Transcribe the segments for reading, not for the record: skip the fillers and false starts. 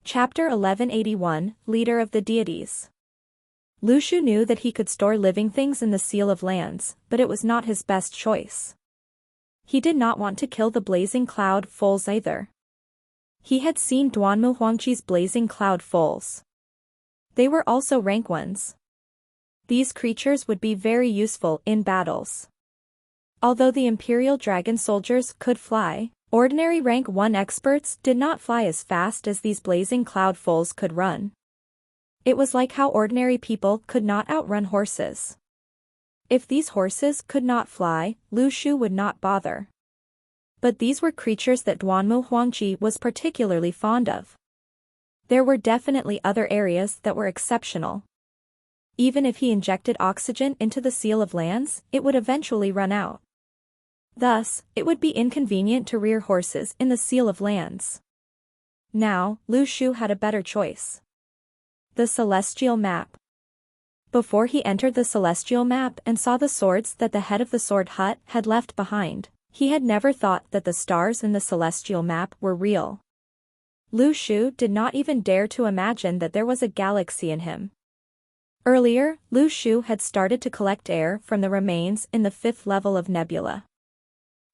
Chapter 1181, Leader of the Deities. Lu Shu knew that he could store living things in the Seal of Lands, but it was not his best choice. He did not want to kill the blazing cloud foals either. He had seen Duanmu Huangqi's blazing cloud foals. They were also rank ones. These creatures would be very useful in battles. Although the Imperial Dragon soldiers could fly, ordinary rank 1 experts did not fly as fast as these blazing cloud foals could run. It was like how ordinary people could not outrun horses. If these horses could not fly, Lu Shu would not bother. But these were creatures that Duanmu Huangqi was particularly fond of. There were definitely other areas that were exceptional. Even if he injected oxygen into the Seal of Lands, it would eventually run out. Thus, it would be inconvenient to rear horses in the Seal of Lands. Now, Lu Shu had a better choice. The Celestial Map. Before he entered the Celestial Map and saw the swords that the head of the sword hut had left behind, he had never thought that the stars in the Celestial Map were real. Lu Shu did not even dare to imagine that there was a galaxy in him. Earlier, Lu Shu had started to collect air from the remains in the 5th level of nebula.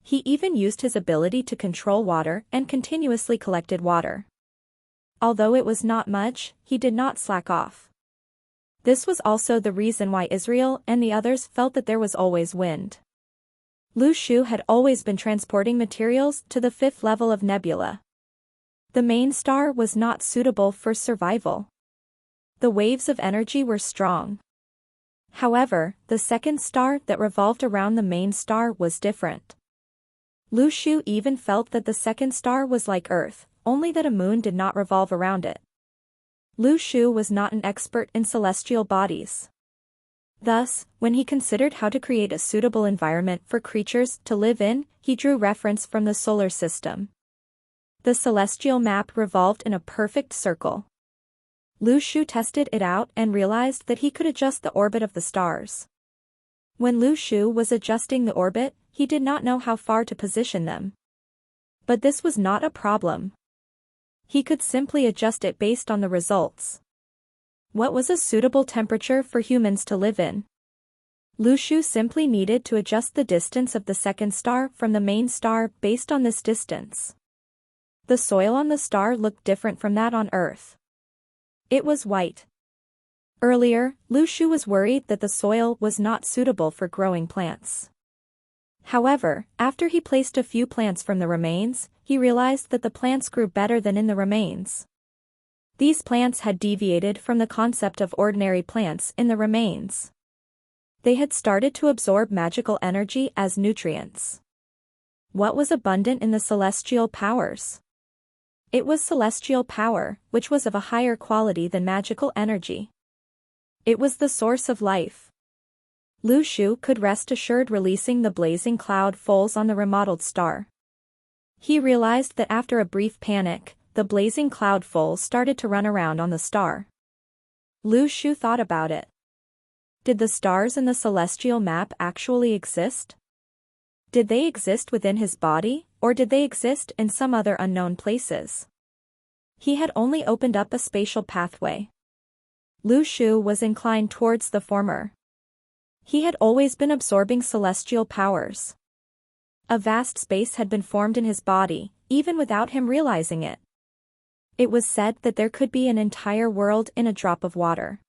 He even used his ability to control water and continuously collected water. Although it was not much, he did not slack off. This was also the reason why Israel and the others felt that there was always wind. Lu Shu had always been transporting materials to the 5th level of nebula. The main star was not suitable for survival. The waves of energy were strong. However, the second star that revolved around the main star was different. Lu Shu even felt that the second star was like Earth, only that a moon did not revolve around it. Lu Shu was not an expert in celestial bodies. Thus, when he considered how to create a suitable environment for creatures to live in, he drew reference from the solar system. The celestial map revolved in a perfect circle. Lu Shu tested it out and realized that he could adjust the orbit of the stars. When Lu Shu was adjusting the orbit, he did not know how far to position them. But this was not a problem. He could simply adjust it based on the results. What was a suitable temperature for humans to live in? Lu Shu simply needed to adjust the distance of the second star from the main star based on this distance. The soil on the star looked different from that on Earth. It was white. Earlier, Lu Shu was worried that the soil was not suitable for growing plants. However, after he placed a few plants from the remains, he realized that the plants grew better than in the remains. These plants had deviated from the concept of ordinary plants in the remains. They had started to absorb magical energy as nutrients. What was abundant in the celestial powers? It was celestial power, which was of a higher quality than magical energy. It was the source of life. Lu Shu could rest assured releasing the blazing cloud foals on the remodeled star. He realized that after a brief panic, the blazing cloud foals started to run around on the star. Lu Shu thought about it. Did the stars in the celestial map actually exist? Did they exist within his body, or did they exist in some other unknown places? He had only opened up a spatial pathway. Lu Shu was inclined towards the former. He had always been absorbing celestial powers. A vast space had been formed in his body, even without him realizing it. It was said that there could be an entire world in a drop of water.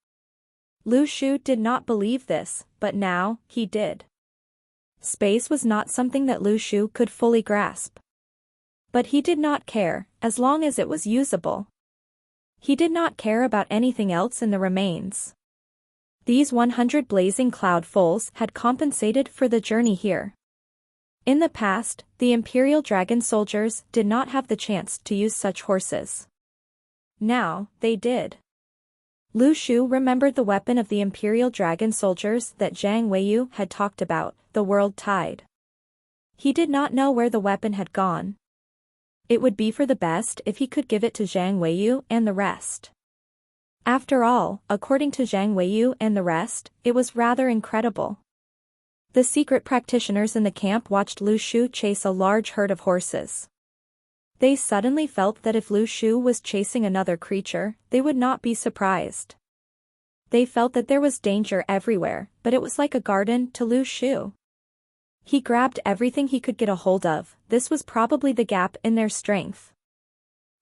Lu Shu did not believe this, but now, he did. Space was not something that Lu Shu could fully grasp. But he did not care, as long as it was usable. He did not care about anything else in the remains. These 100 blazing cloud foals had compensated for the journey here. In the past, the Imperial Dragon soldiers did not have the chance to use such horses. Now, they did. Lu Shu remembered the weapon of the Imperial Dragon soldiers that Zhang Weiyu had talked about, the World Tide. He did not know where the weapon had gone. It would be for the best if he could give it to Zhang Weiyu and the rest. After all, according to Zhang Weiyu and the rest, it was rather incredible. The secret practitioners in the camp watched Lu Shu chase a large herd of horses. They suddenly felt that if Lu Shu was chasing another creature, they would not be surprised. They felt that there was danger everywhere, but it was like a garden to Lu Shu. He grabbed everything he could get a hold of. This was probably the gap in their strength.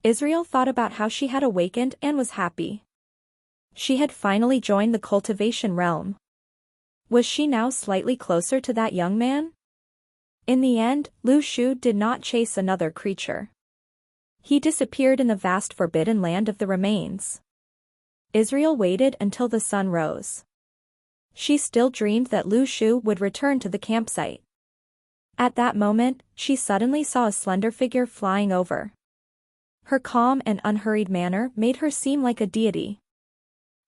Israel thought about how she had awakened and was happy. She had finally joined the cultivation realm. Was she now slightly closer to that young man? In the end, Lu Shu did not chase another creature. He disappeared in the vast forbidden land of the remains. Israel waited until the sun rose. She still dreamed that Lu Shu would return to the campsite. At that moment, she suddenly saw a slender figure flying over. Her calm and unhurried manner made her seem like a deity.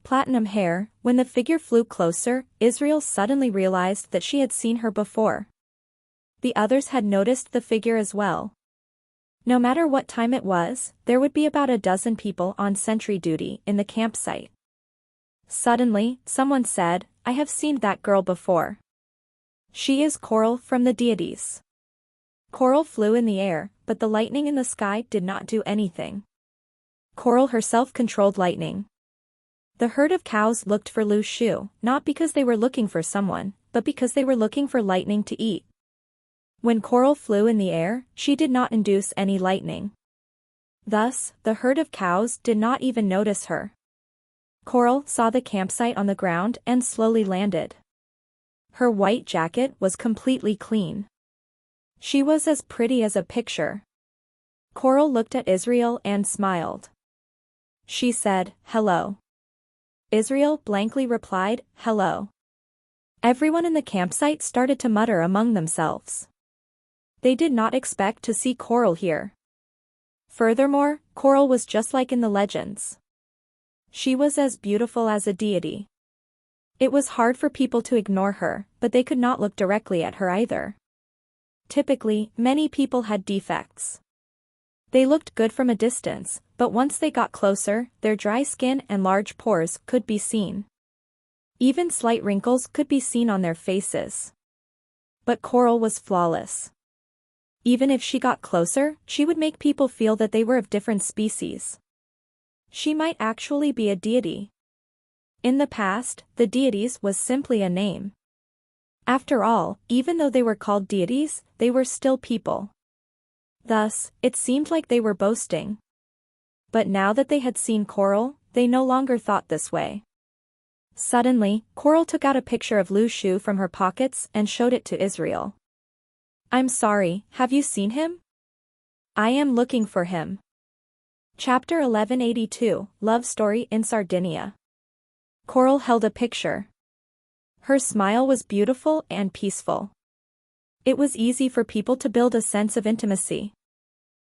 Platinum hair. When the figure flew closer, Israel suddenly realized that she had seen her before. The others had noticed the figure as well. No matter what time it was, there would be about a dozen people on sentry duty in the campsite. Suddenly, someone said, "I have seen that girl before. She is Coral from the deities." Coral flew in the air, but the lightning in the sky did not do anything. Coral herself controlled lightning. The herd of cows looked for Lu Shu, not because they were looking for someone, but because they were looking for lightning to eat. When Coral flew in the air, she did not induce any lightning. Thus, the herd of cows did not even notice her. Coral saw the campsite on the ground and slowly landed. Her white jacket was completely clean. She was as pretty as a picture. Coral looked at Israel and smiled. She said, "Hello." Israel blankly replied, "Hello." Everyone in the campsite started to mutter among themselves. They did not expect to see Coral here. Furthermore, Coral was just like in the legends. She was as beautiful as a deity. It was hard for people to ignore her, but they could not look directly at her either. Typically, many people had defects. They looked good from a distance, but once they got closer, their dry skin and large pores could be seen. Even slight wrinkles could be seen on their faces. But Coral was flawless. Even if she got closer, she would make people feel that they were of different species. She might actually be a deity. In the past, the deities was simply a name. After all, even though they were called deities, they were still people. Thus, it seemed like they were boasting. But now that they had seen Coral, they no longer thought this way. Suddenly, Coral took out a picture of Lu Shu from her pockets and showed it to Israel. "I'm sorry, have you seen him? I am looking for him." Chapter 1182, Love Story in Sardinia. Coral held a picture. Her smile was beautiful and peaceful. It was easy for people to build a sense of intimacy.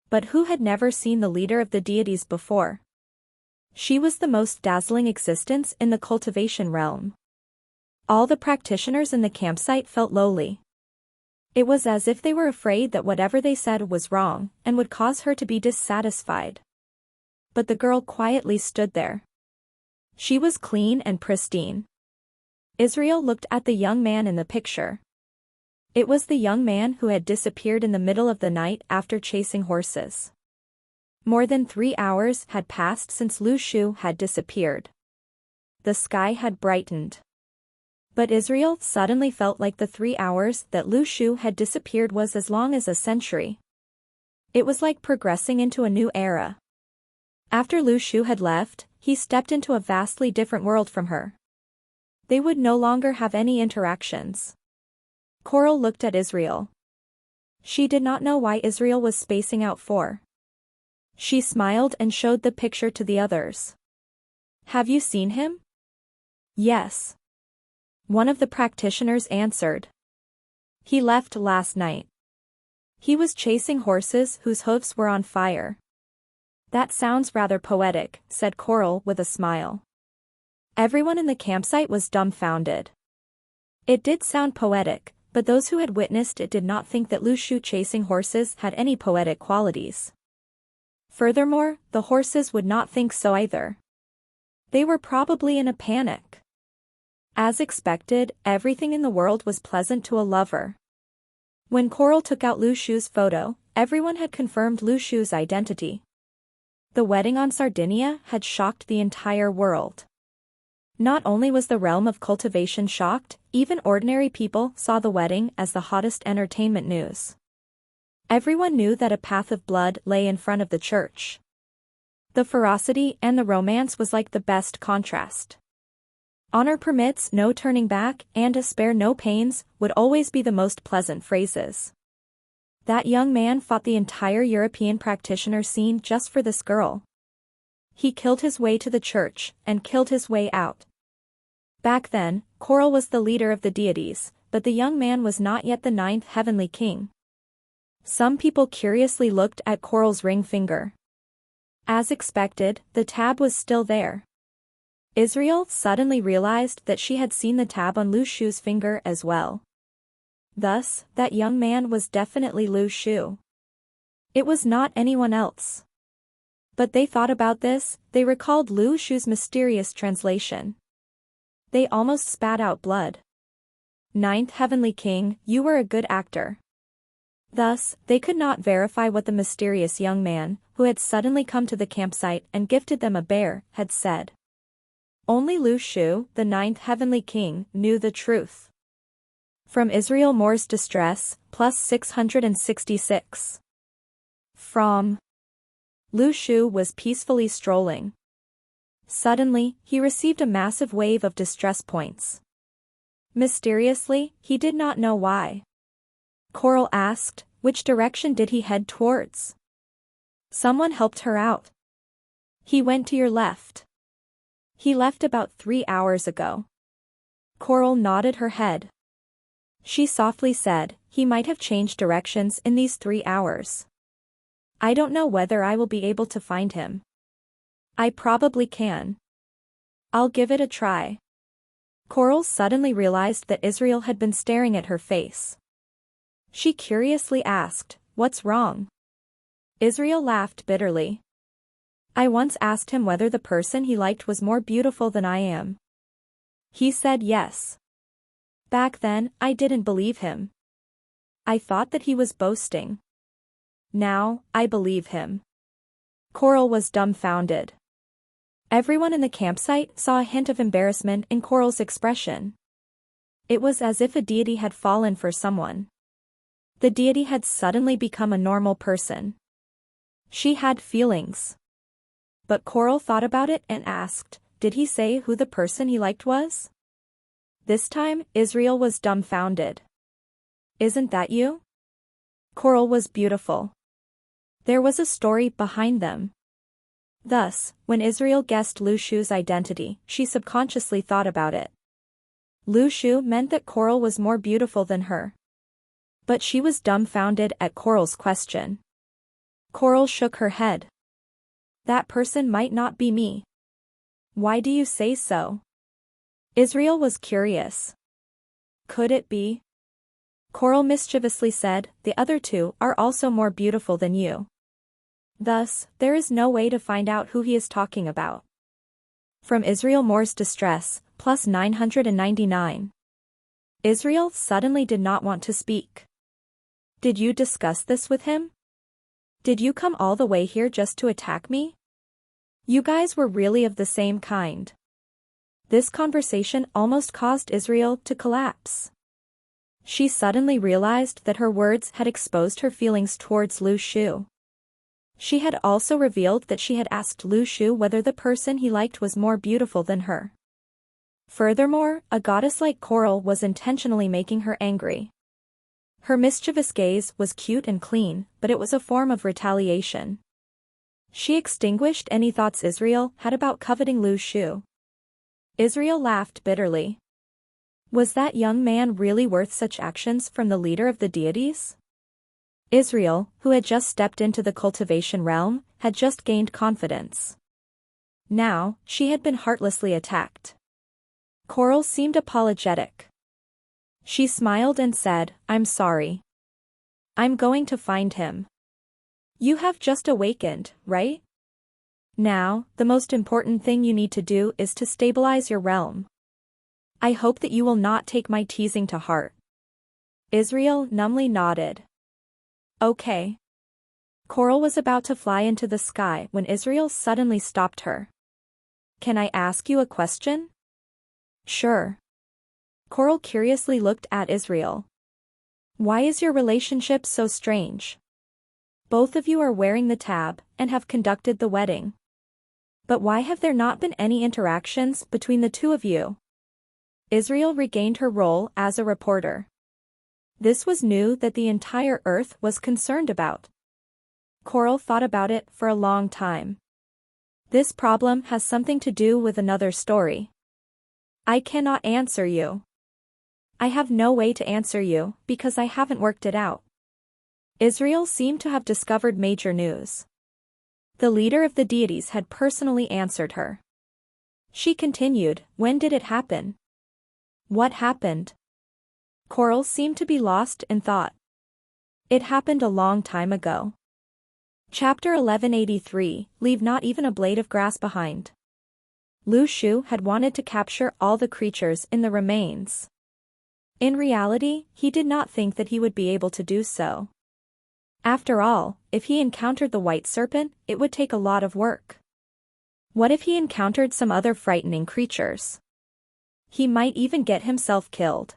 But who had never seen the leader of the deities before? She was the most dazzling existence in the cultivation realm. All the practitioners in the campsite felt lowly. It was as if they were afraid that whatever they said was wrong and would cause her to be dissatisfied. But the girl quietly stood there. She was clean and pristine. Israel looked at the young man in the picture. It was the young man who had disappeared in the middle of the night after chasing horses. More than 3 hours had passed since Lu Shu had disappeared. The sky had brightened. But Israel suddenly felt like the 3 hours that Lu Shu had disappeared was as long as a century. It was like progressing into a new era. After Lu Shu had left, he stepped into a vastly different world from her. They would no longer have any interactions. Coral looked at Israel. She did not know why Israel was spacing out for. She smiled and showed the picture to the others. "Have you seen him?" "Yes." One of the practitioners answered. "He left last night. He was chasing horses whose hoofs were on fire." "That sounds rather poetic," said Coral with a smile. Everyone in the campsite was dumbfounded. It did sound poetic, but those who had witnessed it did not think that Lu Shu chasing horses had any poetic qualities. Furthermore, the horses would not think so either. They were probably in a panic. As expected, everything in the world was pleasant to a lover. When Coral took out Lu Shu's photo, everyone had confirmed Lu Shu's identity. The wedding on Sardinia had shocked the entire world. Not only was the realm of cultivation shocked, even ordinary people saw the wedding as the hottest entertainment news. Everyone knew that a path of blood lay in front of the church. The ferocity and the romance was like the best contrast. Honor permits no turning back, and to spare no pains would always be the most pleasant phrases. That young man fought the entire European practitioner scene just for this girl. He killed his way to the church, and killed his way out. Back then, Coral was the leader of the deities, but the young man was not yet the 9th heavenly king. Some people curiously looked at Coral's ring finger. As expected, the tab was still there. Israel suddenly realized that she had seen the tab on Lu Shu's finger as well. Thus, that young man was definitely Lu Shu. It was not anyone else. But they thought about this, they recalled Lu Shu's mysterious translation. They almost spat out blood. 9th heavenly king, you were a good actor. Thus, they could not verify what the mysterious young man, who had suddenly come to the campsite and gifted them a bear, had said. Only Lu Shu, the 9th heavenly king, knew the truth. From Israel Moore's Distress, plus 666. From Lu Shu was peacefully strolling. Suddenly, he received a massive wave of distress points. Mysteriously, he did not know why. Coral asked, which direction did he head towards? Someone helped her out. He went to your left. He left about 3 hours ago. Coral nodded her head. She softly said, he might have changed directions in these 3 hours. I don't know whether I will be able to find him. I probably can. I'll give it a try. Coral suddenly realized that Israel had been staring at her face. She curiously asked, what's wrong? Israel laughed bitterly. I once asked him whether the person he liked was more beautiful than I am. He said yes. Back then, I didn't believe him. I thought that he was boasting. Now, I believe him. Coral was dumbfounded. Everyone in the campsite saw a hint of embarrassment in Coral's expression. It was as if a deity had fallen for someone. The deity had suddenly become a normal person. She had feelings. But Coral thought about it and asked, did he say who the person he liked was? This time, Israel was dumbfounded. Isn't that you? Coral was beautiful. There was a story behind them. Thus, when Israel guessed Lu Shu's identity, she subconsciously thought about it. Lu Shu meant that Coral was more beautiful than her. But she was dumbfounded at Coral's question. Coral shook her head. That person might not be me. Why do you say so? Israel was curious. Could it be? Coral mischievously said, the other two are also more beautiful than you. Thus, there is no way to find out who he is talking about. From Israel Moore's Distress, plus 999. Israel suddenly did not want to speak. Did you discuss this with him? Did you come all the way here just to attack me? You guys were really of the same kind. This conversation almost caused Israel to collapse. She suddenly realized that her words had exposed her feelings towards Lu Shu. She had also revealed that she had asked Lu Shu whether the person he liked was more beautiful than her. Furthermore, a goddess like Coral was intentionally making her angry. Her mischievous gaze was cute and clean, but it was a form of retaliation. She extinguished any thoughts Israel had about coveting Lu Shu. Israel laughed bitterly. Was that young man really worth such actions from the leader of the deities? Israel, who had just stepped into the cultivation realm, had just gained confidence. Now, she had been heartlessly attacked. Coral seemed apologetic. She smiled and said, I'm sorry. I'm going to find him. You have just awakened, right? Now, the most important thing you need to do is to stabilize your realm. I hope that you will not take my teasing to heart. Israel numbly nodded. Okay. Coral was about to fly into the sky when Israel suddenly stopped her. "Can I ask you a question?" "Sure." Coral curiously looked at Israel. "Why is your relationship so strange? Both of you are wearing the tab and have conducted the wedding. But why have there not been any interactions between the two of you?" Israel regained her role as a reporter. This was new that the entire Earth was concerned about. Coral thought about it for a long time. "This problem has something to do with another story. I cannot answer you. I have no way to answer you because I haven't worked it out." Israel seemed to have discovered major news. The leader of the deities had personally answered her. She continued, "When did it happen? What happened?" Coral seemed to be lost in thought. "It happened a long time ago." Chapter 1183, Leave Not Even a Blade of Grass Behind. Lu Shu had wanted to capture all the creatures in the remains. In reality, he did not think that he would be able to do so. After all, if he encountered the white serpent, it would take a lot of work. What if he encountered some other frightening creatures? He might even get himself killed.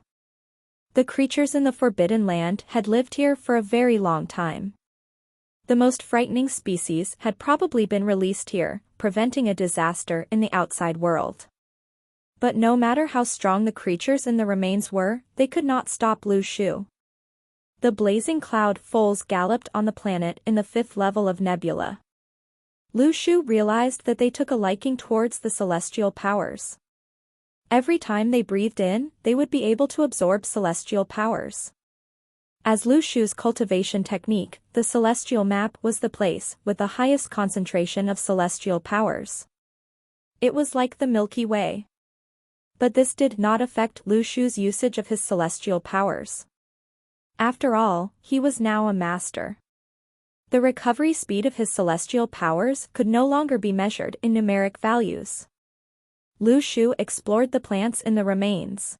The creatures in the Forbidden Land had lived here for a very long time. The most frightening species had probably been released here, preventing a disaster in the outside world. But no matter how strong the creatures in the remains were, they could not stop Lu Shu. The blazing cloud foals galloped on the planet in the 5th level of nebula. Lu Shu realized that they took a liking towards the celestial powers. Every time they breathed in, they would be able to absorb celestial powers. As Lu Shu's cultivation technique, the celestial map was the place with the highest concentration of celestial powers. It was like the Milky Way. But this did not affect Lu Shu's usage of his celestial powers. After all, he was now a master. The recovery speed of his celestial powers could no longer be measured in numeric values. Lu Shu explored the plants in the remains.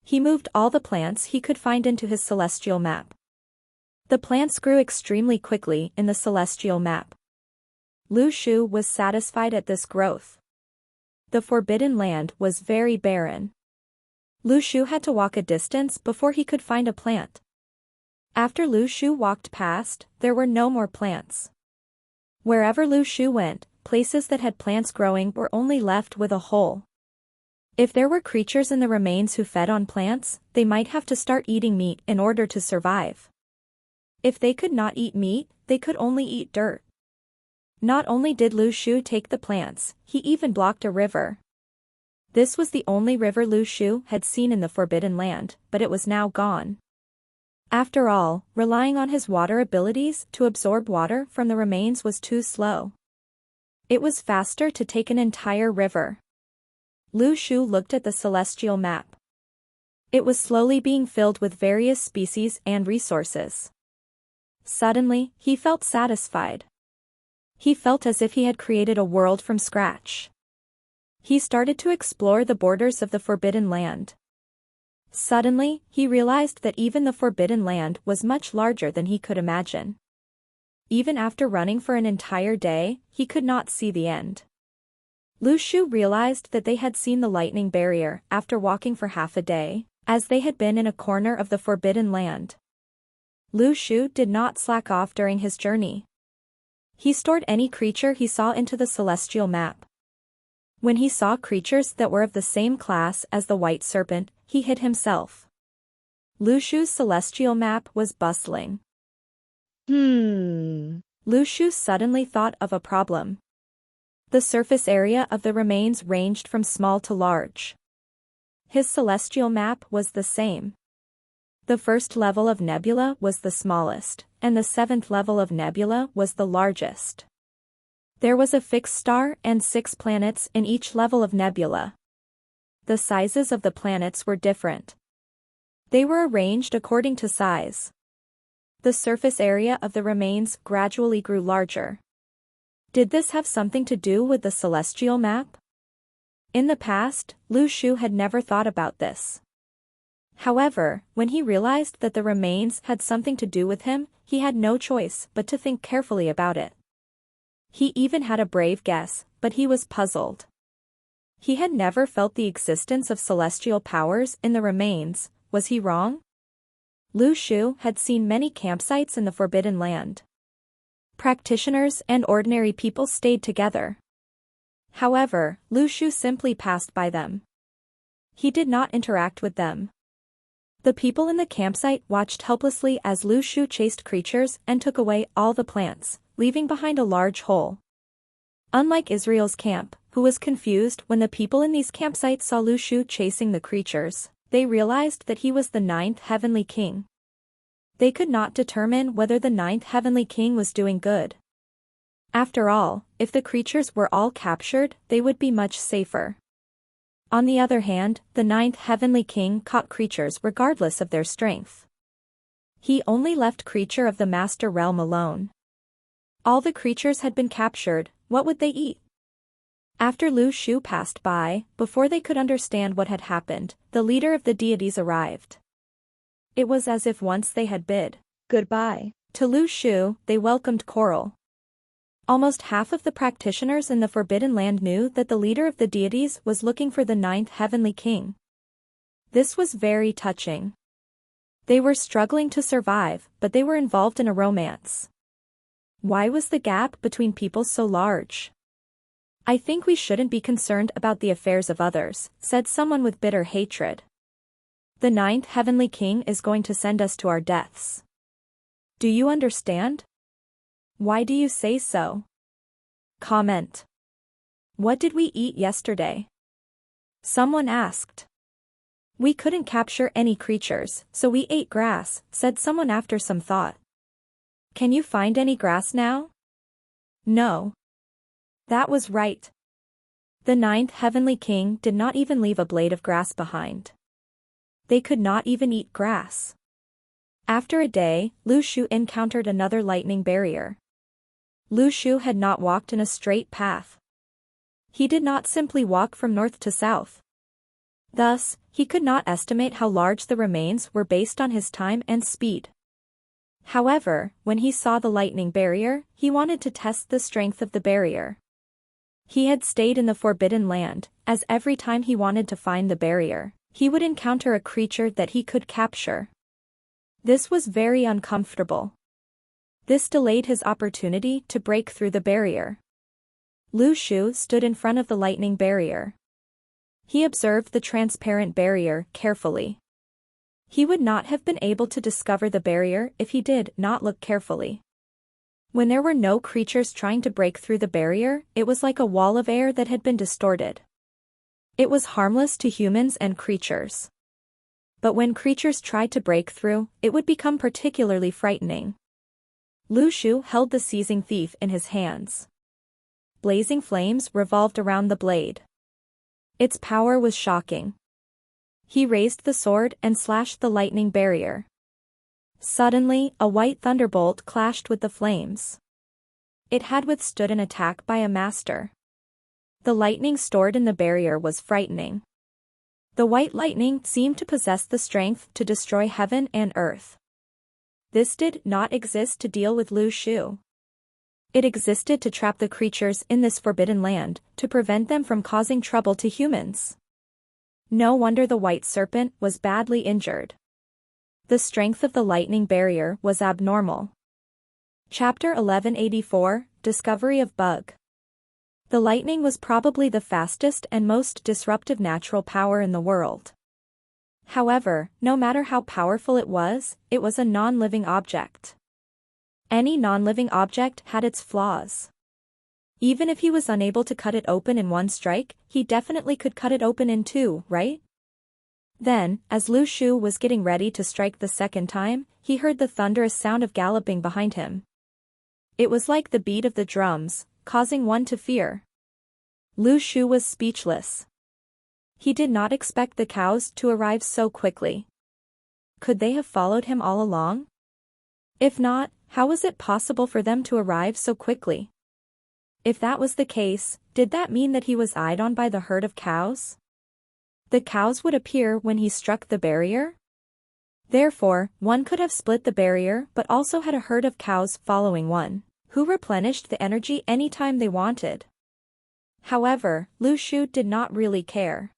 He moved all the plants he could find into his celestial map. The plants grew extremely quickly in the celestial map. Lu Shu was satisfied at this growth. The Forbidden Land was very barren. Lu Shu had to walk a distance before he could find a plant. After Lu Shu walked past, there were no more plants. Wherever Lu Shu went, places that had plants growing were only left with a hole. If there were creatures in the remains who fed on plants, they might have to start eating meat in order to survive. If they could not eat meat, they could only eat dirt. Not only did Lu Shu take the plants, he even blocked a river. This was the only river Lu Shu had seen in the Forbidden Land, but it was now gone. After all, relying on his water abilities to absorb water from the remains was too slow. It was faster to take an entire river. Lu Shu looked at the celestial map. It was slowly being filled with various species and resources. Suddenly, he felt satisfied. He felt as if he had created a world from scratch. He started to explore the borders of the Forbidden Land. Suddenly, he realized that even the Forbidden Land was much larger than he could imagine. Even after running for an entire day, he could not see the end. Lu Shu realized that they had seen the lightning barrier after walking for half a day, as they had been in a corner of the Forbidden Land. Lu Shu did not slack off during his journey. He stored any creature he saw into the celestial map. When he saw creatures that were of the same class as the white serpent, he hid himself. Lu Shu's celestial map was bustling. Lu Shu suddenly thought of a problem. The surface area of the remains ranged from small to large. His celestial map was the same. The first level of nebula was the smallest, and the 7th level of nebula was the largest. There was a fixed star and 6 planets in each level of nebula. The sizes of the planets were different. They were arranged according to size. The surface area of the remains gradually grew larger. Did this have something to do with the celestial map? In the past, Lu Shu had never thought about this. However, when he realized that the remains had something to do with him, he had no choice but to think carefully about it. He even had a brave guess, but he was puzzled. He had never felt the existence of celestial powers in the remains. Was he wrong? Lu Shu had seen many campsites in the Forbidden Land. Practitioners and ordinary people stayed together. However, Lu Shu simply passed by them. He did not interact with them. The people in the campsite watched helplessly as Lu Shu chased creatures and took away all the plants, leaving behind a large hole. Unlike Israel's camp, who was confused when the people in these campsites saw Lu Shu chasing the creatures, they realized that he was the ninth heavenly king. They could not determine whether the ninth heavenly king was doing good. After all, if the creatures were all captured, they would be much safer. On the other hand, the ninth heavenly king caught creatures regardless of their strength. He only left creature of the master realm alone. All the creatures had been captured. What would they eat? After Lu Shu passed by, before they could understand what had happened, the leader of the deities arrived. It was as if once they had bid goodbye to Lu Shu, they welcomed Coral. Almost half of the practitioners in the Forbidden Land knew that the leader of the deities was looking for the ninth heavenly king. This was very touching. They were struggling to survive, but they were involved in a romance. Why was the gap between people so large? I think we shouldn't be concerned about the affairs of others, said someone with bitter hatred. The ninth heavenly king is going to send us to our deaths. Do you understand? Why do you say so? Comment. What did we eat yesterday? Someone asked. We couldn't capture any creatures, so we ate grass, said someone after some thought. Can you find any grass now? No. That was right. The ninth heavenly king did not even leave a blade of grass behind. They could not even eat grass. After a day, Lu Shu encountered another lightning barrier. Lu Shu had not walked in a straight path. He did not simply walk from north to south. Thus, he could not estimate how large the remains were based on his time and speed. However, when he saw the lightning barrier, he wanted to test the strength of the barrier. He had stayed in the Forbidden Land, as every time he wanted to find the barrier, he would encounter a creature that he could capture. This was very uncomfortable. This delayed his opportunity to break through the barrier. Lu Shu stood in front of the lightning barrier. He observed the transparent barrier carefully. He would not have been able to discover the barrier if he did not look carefully. When there were no creatures trying to break through the barrier, it was like a wall of air that had been distorted. It was harmless to humans and creatures. But when creatures tried to break through, it would become particularly frightening. Lu Shu held the seizing thief in his hands. Blazing flames revolved around the blade. Its power was shocking. He raised the sword and slashed the lightning barrier. Suddenly, a white thunderbolt clashed with the flames. It had withstood an attack by a master. The lightning stored in the barrier was frightening. The white lightning seemed to possess the strength to destroy heaven and earth. This did not exist to deal with Lu Shu. It existed to trap the creatures in this forbidden land, to prevent them from causing trouble to humans. No wonder the white serpent was badly injured. The strength of the lightning barrier was abnormal. Chapter 1184, Discovery of Bug. The lightning was probably the fastest and most disruptive natural power in the world. However, no matter how powerful it was a non-living object. Any non-living object had its flaws. Even if he was unable to cut it open in one strike, he definitely could cut it open in two, right? Then, as Lu Shu was getting ready to strike the second time, he heard the thunderous sound of galloping behind him. It was like the beat of the drums, causing one to fear. Lu Shu was speechless. He did not expect the cows to arrive so quickly. Could they have followed him all along? If not, how was it possible for them to arrive so quickly? If that was the case, did that mean that he was eyed on by the herd of cows? The cows would appear when he struck the barrier? Therefore, one could have split the barrier but also had a herd of cows following one, who replenished the energy anytime they wanted. However, Lu Shu did not really care.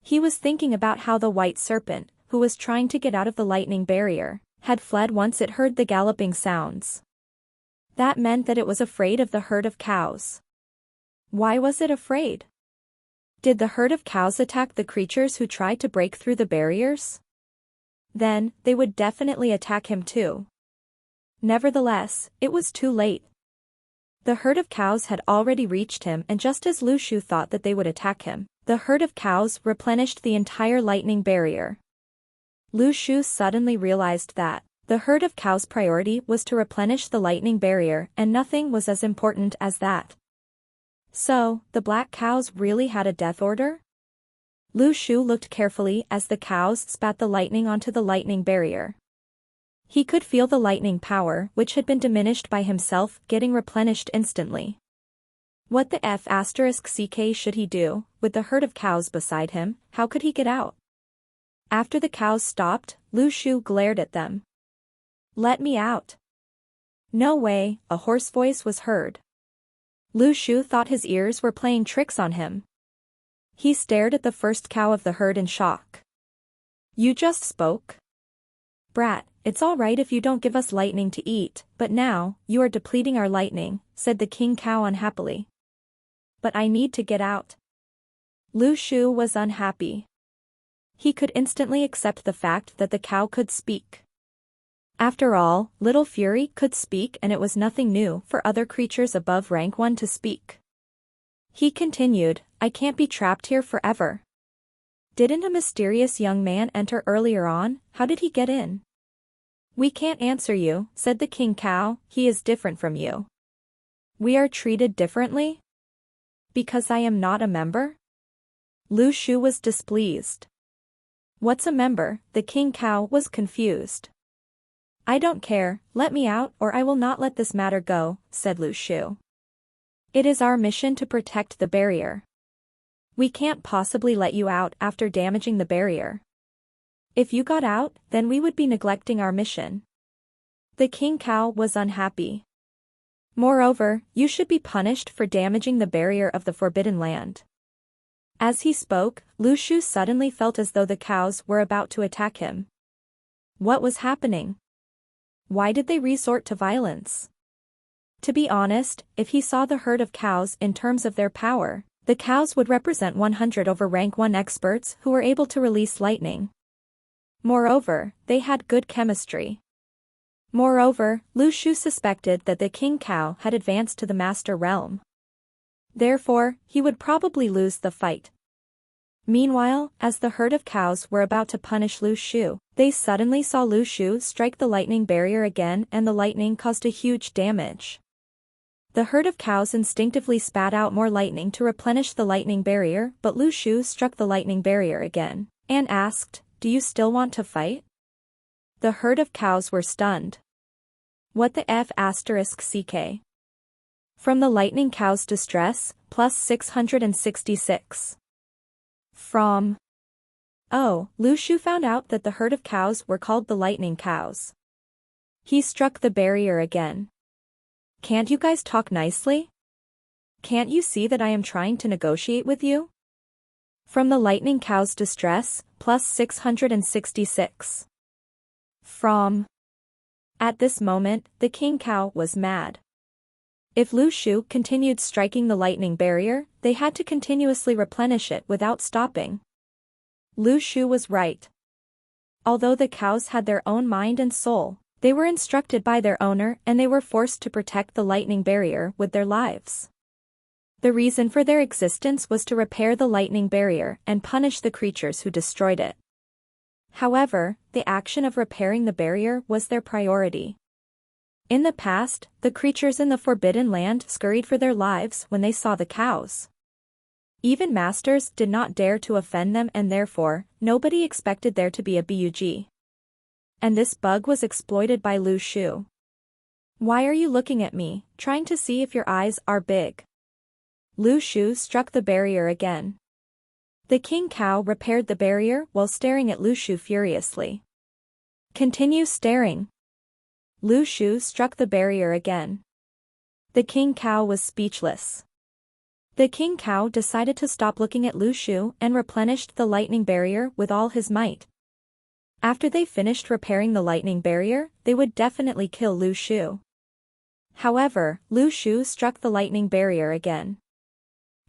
He was thinking about how the white serpent, who was trying to get out of the lightning barrier, had fled once it heard the galloping sounds. That meant that it was afraid of the herd of cows. Why was it afraid? Did the herd of cows attack the creatures who tried to break through the barriers? Then, they would definitely attack him too. Nevertheless, it was too late. The herd of cows had already reached him, and just as Lu Shu thought that they would attack him, the herd of cows replenished the entire lightning barrier. Lu Shu suddenly realized that the herd of cows' priority was to replenish the lightning barrier, and nothing was as important as that. So, the black cows really had a death order? Lu Shu looked carefully as the cows spat the lightning onto the lightning barrier. He could feel the lightning power, which had been diminished by himself, getting replenished instantly. What the **ck should he do, with the herd of cows beside him? How could he get out? After the cows stopped, Lu Shu glared at them. "Let me out." "No way," a hoarse voice was heard. Lu Shu thought his ears were playing tricks on him. He stared at the first cow of the herd in shock. "You just spoke?" "Brat, it's all right if you don't give us lightning to eat, but now, you are depleting our lightning," said the king cow unhappily. "But I need to get out." Lu Shu was unhappy. He could instantly accept the fact that the cow could speak. After all, Little Fury could speak, and it was nothing new for other creatures above rank 1 to speak. He continued, "I can't be trapped here forever. Didn't a mysterious young man enter earlier on? How did he get in?" "We can't answer you," said the king cow, "he is different from you." "We are treated differently? Because I am not a member?" Lu Shu was displeased. "What's a member?" The king cow was confused. "I don't care, let me out or I will not let this matter go," said Lu Shu. "It is our mission to protect the barrier. We can't possibly let you out after damaging the barrier. If you got out, then we would be neglecting our mission." The king cow was unhappy. "Moreover, you should be punished for damaging the barrier of the Forbidden Land." As he spoke, Lu Shu suddenly felt as though the cows were about to attack him. What was happening? Why did they resort to violence? To be honest, if he saw the herd of cows in terms of their power, the cows would represent 100 over rank 1 experts who were able to release lightning. Moreover, they had good chemistry. Moreover, Lu Shu suspected that the king cow had advanced to the master realm. Therefore, he would probably lose the fight. Meanwhile, as the herd of cows were about to punish Lu Shu, they suddenly saw Lu Shu strike the lightning barrier again, and the lightning caused a huge damage. The herd of cows instinctively spat out more lightning to replenish the lightning barrier, but Lu Shu struck the lightning barrier again, and asked, "Do you still want to fight?" The herd of cows were stunned. What the **ck? From the lightning cow's distress, plus 666. From. Oh, Lu Shu found out that the herd of cows were called the lightning cows. He struck the barrier again. "Can't you guys talk nicely? Can't you see that I am trying to negotiate with you?" From the lightning cow's distress, plus 666. From. At this moment, the king cow was mad. If Lu Shu continued striking the lightning barrier, they had to continuously replenish it without stopping. Lu Shu was right. Although the cows had their own mind and soul, they were instructed by their owner, and they were forced to protect the lightning barrier with their lives. The reason for their existence was to repair the lightning barrier and punish the creatures who destroyed it. However, the action of repairing the barrier was their priority. In the past, the creatures in the Forbidden Land scurried for their lives when they saw the cows. Even masters did not dare to offend them, and therefore, nobody expected there to be a bug. And this bug was exploited by Lu Shu. "Why are you looking at me, trying to see if your eyes are big?" Lu Shu struck the barrier again. The king cow repaired the barrier while staring at Lu Shu furiously. Continue staring. Lu Shu struck the barrier again. The king cow was speechless. The king cow decided to stop looking at Lu Shu and replenished the lightning barrier with all his might. After they finished repairing the lightning barrier, they would definitely kill Lu Shu. However, Lu Shu struck the lightning barrier again.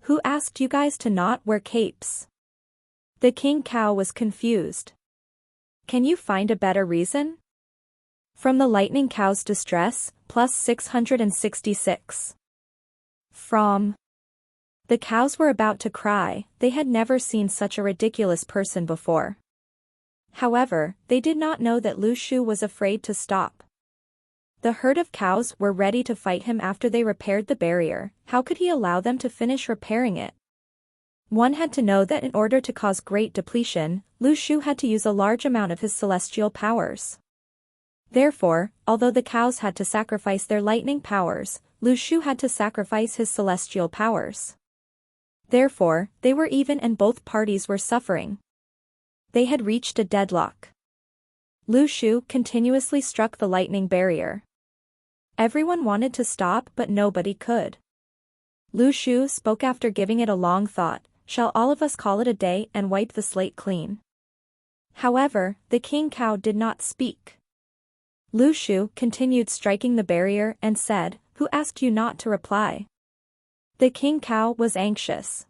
Who asked you guys to not wear capes? The king cow was confused. Can you find a better reason? From the lightning cow's distress, plus 666. From. The cows were about to cry, they had never seen such a ridiculous person before. However, they did not know that Lu Shu was afraid to stop. The herd of cows were ready to fight him after they repaired the barrier. How could he allow them to finish repairing it? One had to know that in order to cause great depletion, Lu Shu had to use a large amount of his celestial powers. Therefore, although the cows had to sacrifice their lightning powers, Lu Shu had to sacrifice his celestial powers. Therefore, they were even and both parties were suffering. They had reached a deadlock. Lu Shu continuously struck the lightning barrier. Everyone wanted to stop but nobody could. Lu Shu spoke after giving it a long thought, "Shall all of us call it a day and wipe the slate clean?" However, the king cow did not speak. Lu Shu continued striking the barrier and said, "Who asked you not to reply?" The king cow was anxious.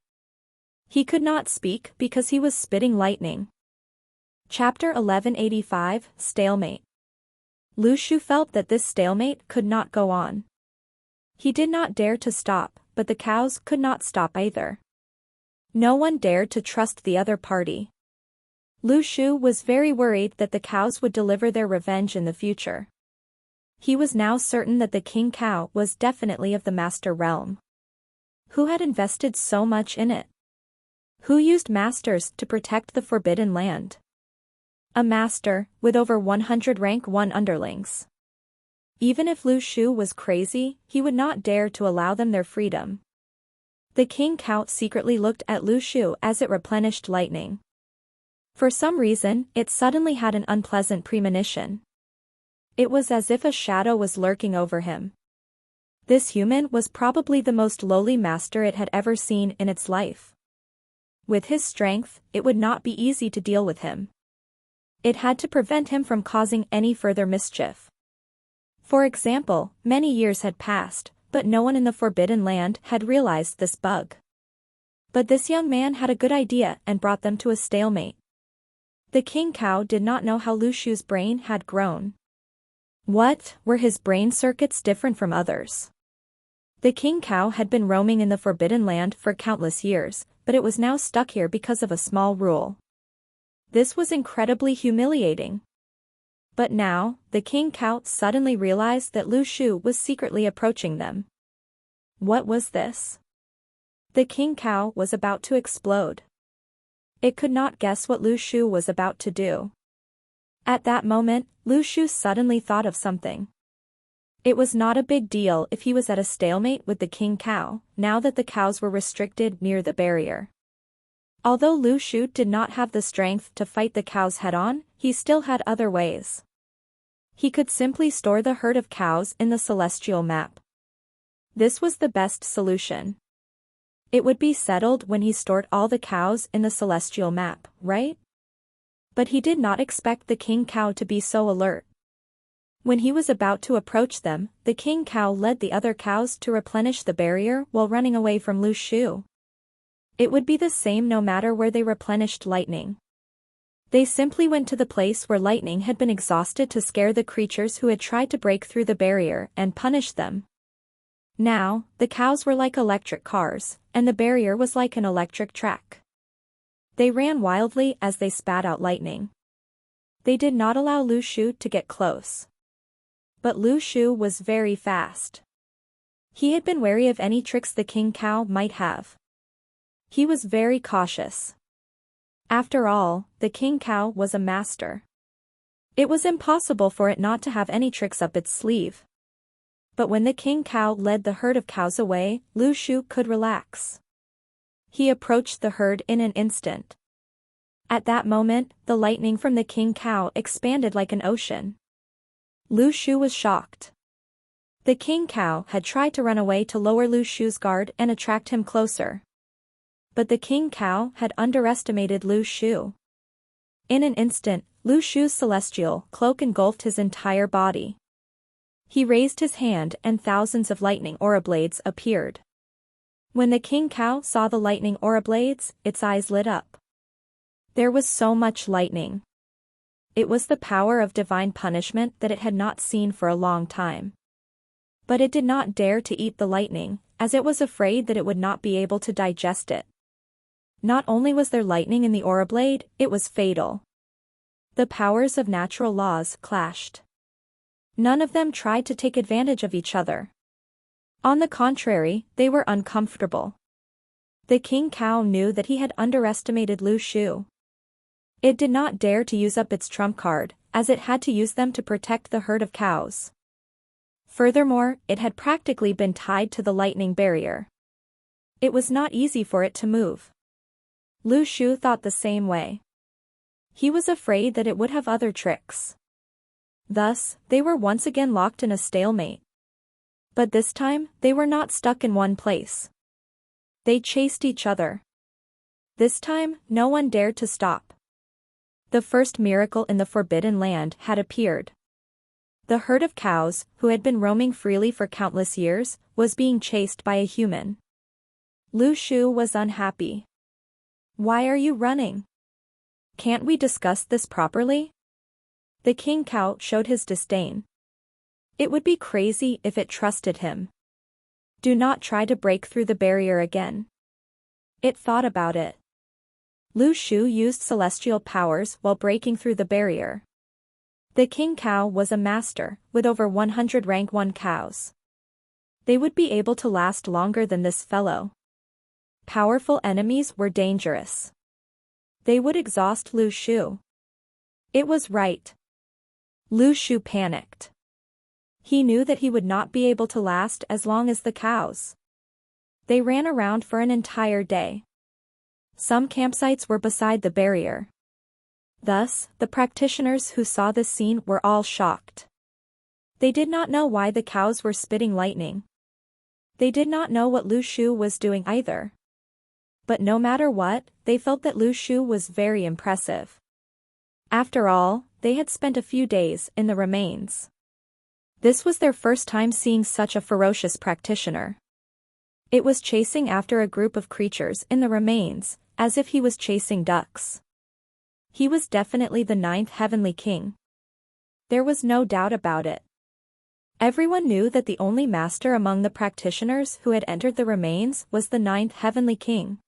He could not speak because he was spitting lightning. Chapter 1185, Stalemate. Lu Shu felt that this stalemate could not go on. He did not dare to stop, but the cows could not stop either. No one dared to trust the other party. Lu Shu was very worried that the cows would deliver their revenge in the future. He was now certain that the king cow was definitely of the master realm. Who had invested so much in it? Who used masters to protect the forbidden land? A master, with over 100 rank 1 underlings. Even if Lu Shu was crazy, he would not dare to allow them their freedom. The king cow secretly looked at Lu Shu as it replenished lightning. For some reason, it suddenly had an unpleasant premonition. It was as if a shadow was lurking over him. This human was probably the most lowly master it had ever seen in its life. With his strength, it would not be easy to deal with him. It had to prevent him from causing any further mischief. For example, many years had passed, but no one in the Forbidden Land had realized this bug. But this young man had a good idea and brought them to a stalemate. The king cow did not know how Lu Shu's brain had grown. What, were his brain circuits different from others? The king cow had been roaming in the Forbidden Land for countless years, but it was now stuck here because of a small rule. This was incredibly humiliating. But now, the king cow suddenly realized that Lu Shu was secretly approaching them. What was this? The king cow was about to explode. It could not guess what Lu Shu was about to do. At that moment, Lu Shu suddenly thought of something. It was not a big deal if he was at a stalemate with the king cow, now that the cows were restricted near the barrier. Although Lu Shu did not have the strength to fight the cows head-on, he still had other ways. He could simply store the herd of cows in the celestial map. This was the best solution. It would be settled when he stored all the cows in the celestial map, right? But he did not expect the king cow to be so alert. When he was about to approach them, the king cow led the other cows to replenish the barrier while running away from Lu Shu. It would be the same no matter where they replenished lightning. They simply went to the place where lightning had been exhausted to scare the creatures who had tried to break through the barrier and punish them. Now, the cows were like electric cars, and the barrier was like an electric track. They ran wildly as they spat out lightning. They did not allow Lu Shu to get close. But Lu Shu was very fast. He had been wary of any tricks the king cow might have. He was very cautious. After all, the king cow was a master. It was impossible for it not to have any tricks up its sleeve. But when the king cow led the herd of cows away, Lu Shu could relax. He approached the herd in an instant. At that moment, the lightning from the king cow expanded like an ocean. Lu Shu was shocked. The king cow had tried to run away to lower Lu Shu's guard and attract him closer. But the king cow had underestimated Lu Shu. In an instant, Lu Shu's celestial cloak engulfed his entire body. He raised his hand and thousands of lightning aura blades appeared. When the king cow saw the lightning aura blades, its eyes lit up. There was so much lightning. It was the power of divine punishment that it had not seen for a long time. But it did not dare to eat the lightning, as it was afraid that it would not be able to digest it. Not only was there lightning in the aura blade, it was fatal. The powers of natural laws clashed. None of them tried to take advantage of each other. On the contrary, they were uncomfortable. The king cow knew that he had underestimated Lu Shu. It did not dare to use up its trump card, as it had to use them to protect the herd of cows. Furthermore, it had practically been tied to the lightning barrier. It was not easy for it to move. Lu Shu thought the same way. He was afraid that it would have other tricks. Thus, they were once again locked in a stalemate. But this time, they were not stuck in one place. They chased each other. This time, no one dared to stop. The first miracle in the Forbidden Land had appeared. The herd of cows, who had been roaming freely for countless years, was being chased by a human. Lu Shu was unhappy. "Why are you running? Can't we discuss this properly?" The king cow showed his disdain. It would be crazy if it trusted him. "Do not try to break through the barrier again." It thought about it. Lu Shu used celestial powers while breaking through the barrier. The king cow was a master, with over 100 rank 1 cows. They would be able to last longer than this fellow. Powerful enemies were dangerous. They would exhaust Lu Shu. It was right. Lu Shu panicked. He knew that he would not be able to last as long as the cows. They ran around for an entire day. Some campsites were beside the barrier. Thus, the practitioners who saw this scene were all shocked. They did not know why the cows were spitting lightning. They did not know what Lu Shu was doing either. But no matter what, they felt that Lu Shu was very impressive. After all, they had spent a few days in the remains. This was their first time seeing such a ferocious practitioner. It was chasing after a group of creatures in the remains, as if he was chasing ducks. He was definitely the 9th heavenly king. There was no doubt about it. Everyone knew that the only master among the practitioners who had entered the remains was the 9th heavenly king.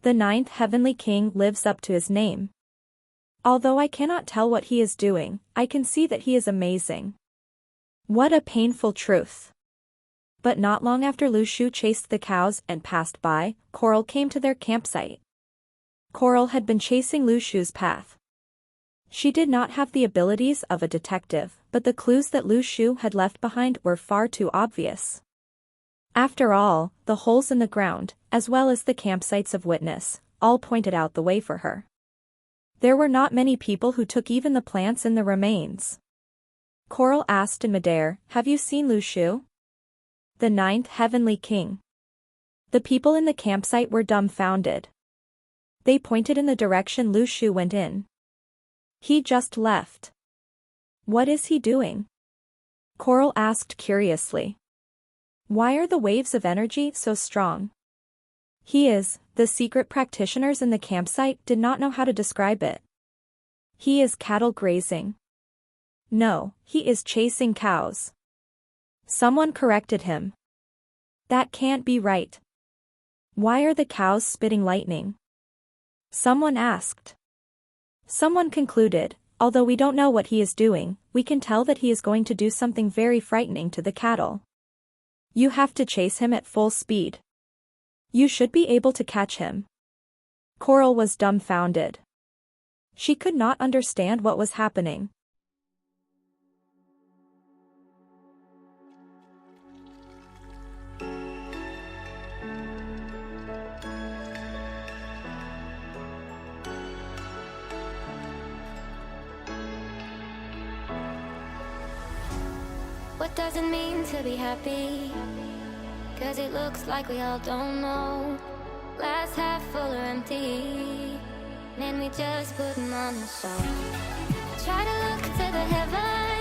The 9th heavenly king lives up to his name. Although I cannot tell what he is doing, I can see that he is amazing. What a painful truth. But not long after Lu Shu chased the cows and passed by, Coral came to their campsite. Coral had been chasing Lu Shu's path. She did not have the abilities of a detective, but the clues that Lu Shu had left behind were far too obvious. After all, the holes in the ground, as well as the campsites of witness, all pointed out the way for her. There were not many people who took even the plants in the remains. Coral asked in midair, "Have you seen Lu Shu?" The 9th heavenly king. The people in the campsite were dumbfounded. They pointed in the direction Lu Shu went in. "He just left. What is he doing?" Coral asked curiously. "Why are the waves of energy so strong?" The secret practitioners in the campsite did not know how to describe it. "He is cattle grazing." "No, he is chasing cows." Someone corrected him. "That can't be right. Why are the cows spitting lightning?" Someone asked. Someone concluded, "Although we don't know what he is doing, we can tell that he is going to do something very frightening to the cattle. You have to chase him at full speed. You should be able to catch him." Coral was dumbfounded. She could not understand what was happening. What does it mean to be happy? 'Cause it looks like we all don't know. Glass half full or empty, and we just putting on a show. Try to look to the heavens,